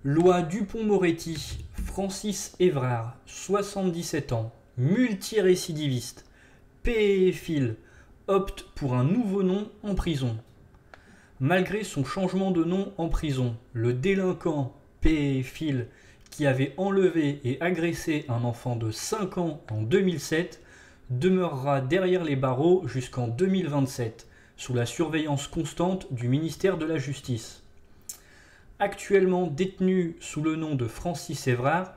Loi Dupond-Moretti, Francis Évrard, 77 ans, multirécidiviste, pédophile, opte pour un nouveau nom en prison. Malgré son changement de nom en prison, le délinquant pédophile qui avait enlevé et agressé un enfant de 5 ans en 2007 demeurera derrière les barreaux jusqu'en 2027, sous la surveillance constante du ministère de la Justice. Actuellement détenu sous le nom de Francis Évrard,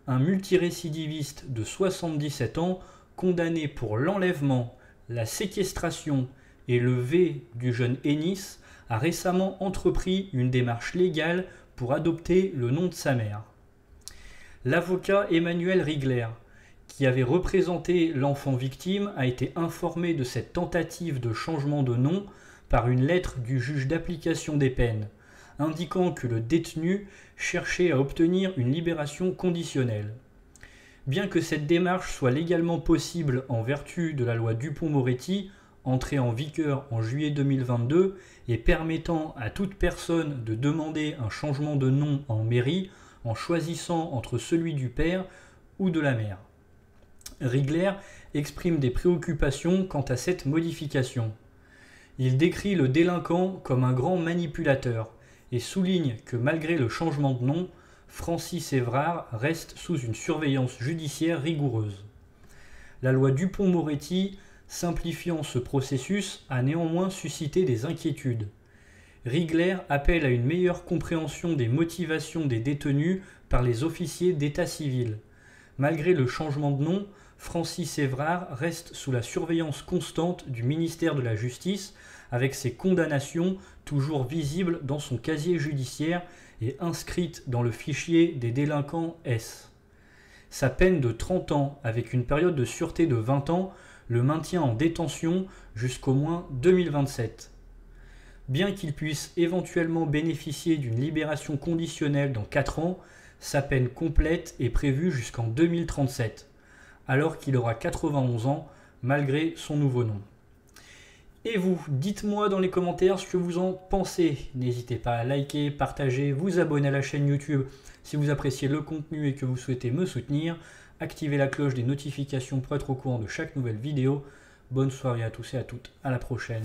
un multirécidiviste de 77 ans condamné pour l'enlèvement, la séquestration et le V du jeune Ennis a récemment entrepris une démarche légale pour adopter le nom de sa mère. L'avocat Emmanuel Rigler, qui avait représenté l'enfant victime, a été informé de cette tentative de changement de nom par une lettre du juge d'application des peines, indiquant que le détenu cherchait à obtenir une libération conditionnelle. Bien que cette démarche soit légalement possible en vertu de la loi Dupond-Moretti, entrée en vigueur en juillet 2022 et permettant à toute personne de demander un changement de nom en mairie en choisissant entre celui du père ou de la mère. Rigler exprime des préoccupations quant à cette modification. Il décrit le délinquant comme un grand manipulateur et souligne que malgré le changement de nom, Francis Évrard reste sous une surveillance judiciaire rigoureuse. La loi Dupond-Moretti, simplifiant ce processus, a néanmoins suscité des inquiétudes. Rigler appelle à une meilleure compréhension des motivations des détenus par les officiers d'état civil. Malgré le changement de nom, Francis Évrard reste sous la surveillance constante du ministère de la Justice, avec ses condamnations toujours visibles dans son casier judiciaire et inscrites dans le fichier des délinquants S. Sa peine de 30 ans, avec une période de sûreté de 20 ans, le maintient en détention jusqu'au moins 2027. Bien qu'il puisse éventuellement bénéficier d'une libération conditionnelle dans 4 ans, sa peine complète est prévue jusqu'en 2037, alors qu'il aura 91 ans malgré son nouveau nom. Et vous, dites-moi dans les commentaires ce que vous en pensez. N'hésitez pas à liker, partager, vous abonner à la chaîne YouTube si vous appréciez le contenu et que vous souhaitez me soutenir. Activez la cloche des notifications pour être au courant de chaque nouvelle vidéo. Bonne soirée à tous et à toutes, à la prochaine.